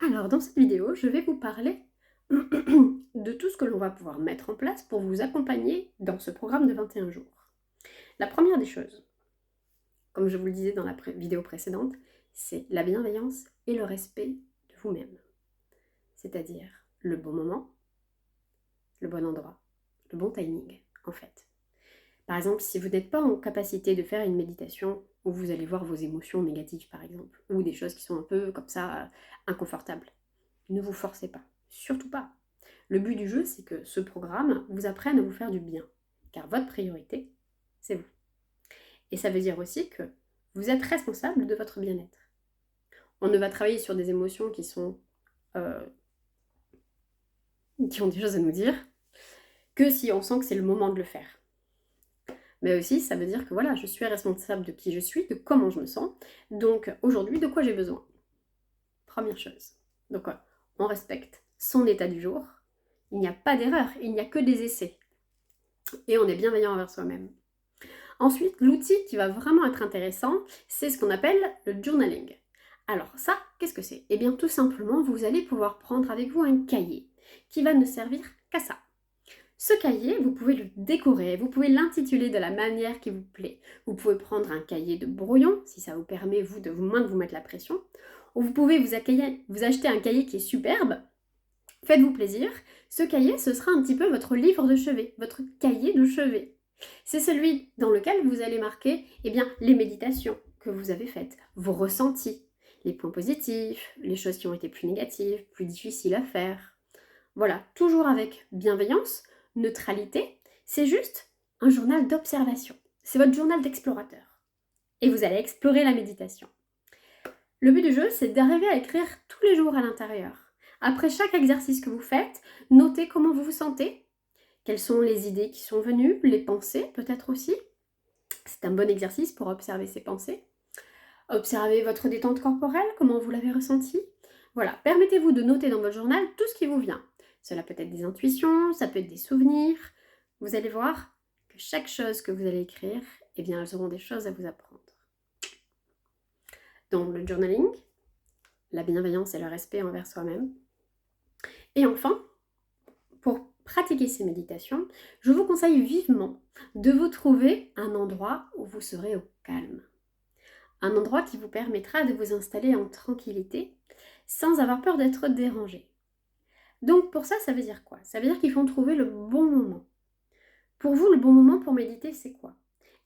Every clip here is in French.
Alors, dans cette vidéo, je vais vous parler de tout ce que l'on va pouvoir mettre en place pour vous accompagner dans ce programme de 21 jours. La première des choses, comme je vous le disais dans la vidéo précédente, c'est la bienveillance et le respect de vous-même. C'est-à-dire le bon moment, le bon endroit, le bon timing, en fait. Par exemple, si vous n'êtes pas en capacité de faire une méditation où vous allez voir vos émotions négatives, par exemple, ou des choses qui sont un peu comme ça inconfortables, ne vous forcez pas, surtout pas. Le but du jeu, c'est que ce programme vous apprenne à vous faire du bien, car votre priorité, c'est vous. Et ça veut dire aussi que vous êtes responsable de votre bien-être. On ne va travailler sur des émotions euh, qui ont des choses à nous dire, que si on sent que c'est le moment de le faire. Mais aussi, ça veut dire que voilà, je suis responsable de qui je suis, de comment je me sens. Donc aujourd'hui, de quoi j'ai besoin. Première chose. Donc on respecte son état du jour. Il n'y a pas d'erreur, il n'y a que des essais. Et on est bienveillant envers soi-même. Ensuite, l'outil qui va vraiment être intéressant, c'est ce qu'on appelle le journaling. Alors ça, qu'est-ce que c'est? Eh bien tout simplement, vous allez pouvoir prendre avec vous un cahier qui va ne servir qu'à ça. Ce cahier, vous pouvez le décorer, vous pouvez l'intituler de la manière qui vous plaît. Vous pouvez prendre un cahier de brouillon, si ça vous permet de moins de vous mettre la pression. Ou vous pouvez vous acheter un cahier qui est superbe. Faites-vous plaisir. Ce cahier, ce sera un petit peu votre livre de chevet, votre cahier de chevet. C'est celui dans lequel vous allez marquer les méditations que vous avez faites, vos ressentis, les points positifs, les choses qui ont été plus négatives, plus difficiles à faire. Voilà, toujours avec bienveillance, neutralité. C'est juste un journal d'observation. C'est votre journal d'explorateur. Et vous allez explorer la méditation. Le but du jeu, c'est d'arriver à écrire tous les jours à l'intérieur. Après chaque exercice que vous faites, notez comment vous vous sentez, quelles sont les idées qui sont venues, les pensées peut-être aussi. C'est un bon exercice pour observer ses pensées. Observez votre détente corporelle, comment vous l'avez ressenti. Voilà, permettez-vous de noter dans votre journal tout ce qui vous vient. Cela peut être des intuitions, ça peut être des souvenirs. Vous allez voir que chaque chose que vous allez écrire, elles auront des choses à vous apprendre. Donc le journaling, la bienveillance et le respect envers soi-même. Et enfin, pour pratiquer ces méditations, je vous conseille vivement de vous trouver un endroit où vous serez au calme. Un endroit qui vous permettra de vous installer en tranquillité sans avoir peur d'être dérangé. Donc pour ça, ça veut dire quoi? Ça veut dire qu'il faut trouver le bon moment. Pour vous, le bon moment pour méditer, c'est quoi?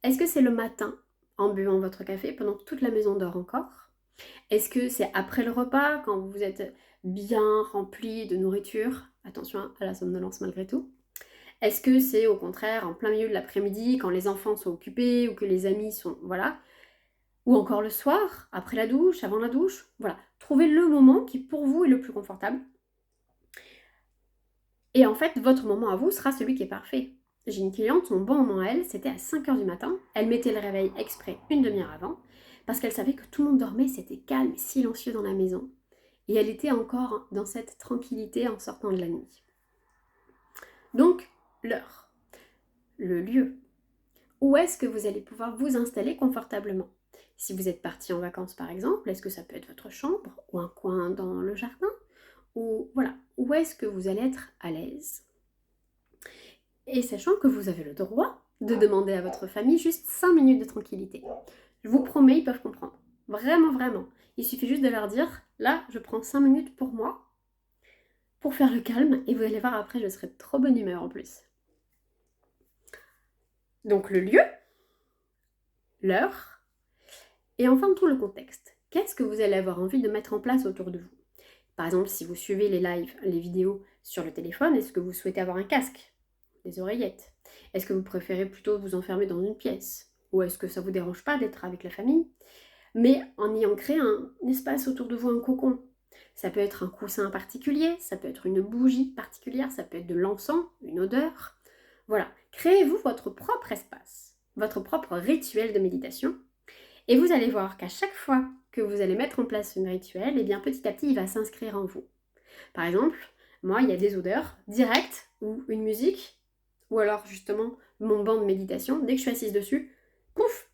Est-ce que c'est le matin, en buvant votre café, pendant que toute la maison dort encore? Est-ce que c'est après le repas, quand vous êtes bien rempli de nourriture? Attention à la somnolence malgré tout. Est-ce que c'est au contraire en plein milieu de l'après-midi, quand les enfants sont occupés ou que les amis sont... Voilà. Ou encore le soir, après la douche, avant la douche. Voilà. Trouvez le moment qui pour vous est le plus confortable. Et en fait, votre moment à vous sera celui qui est parfait. J'ai une cliente, son bon moment à elle, c'était à 5h du matin. Elle mettait le réveil exprès une demi-heure avant, parce qu'elle savait que tout le monde dormait, c'était calme et silencieux dans la maison. Et elle était encore dans cette tranquillité en sortant de la nuit. Donc, l'heure, le lieu. Où est-ce que vous allez pouvoir vous installer confortablement? Si vous êtes parti en vacances par exemple, est-ce que ça peut être votre chambre ou un coin dans le jardin? Ou voilà, où est-ce que vous allez être à l'aise? Et sachant que vous avez le droit de demander à votre famille juste 5 minutes de tranquillité. Je vous promets, ils peuvent comprendre. Vraiment, vraiment. Il suffit juste de leur dire, là, je prends 5 minutes pour moi, pour faire le calme, et vous allez voir après, je serai de trop bonne humeur en plus. Donc le lieu, l'heure, et enfin tout le contexte. Qu'est-ce que vous allez avoir envie de mettre en place autour de vous? Par exemple, si vous suivez les lives, les vidéos sur le téléphone, est-ce que vous souhaitez avoir un casque? Des oreillettes? Est-ce que vous préférez plutôt vous enfermer dans une pièce? Ou est-ce que ça ne vous dérange pas d'être avec la famille? Mais en ayant créé un espace autour de vous, un cocon. Ça peut être un coussin particulier, ça peut être une bougie particulière, ça peut être de l'encens, une odeur. Voilà, créez-vous votre propre espace, votre propre rituel de méditation. Et vous allez voir qu'à chaque fois que vous allez mettre en place un rituel, petit à petit, il va s'inscrire en vous. Par exemple, moi, il y a des odeurs directes ou une musique, ou alors justement mon banc de méditation. Dès que je suis assise dessus, pouf,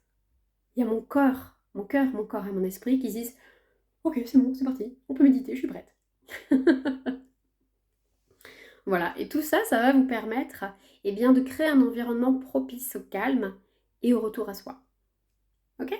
il y a mon cœur, mon corps et mon esprit qui se disent « Ok, c'est bon, c'est parti, on peut méditer, je suis prête. » Voilà, et tout ça, ça va vous permettre de créer un environnement propice au calme et au retour à soi. Ok?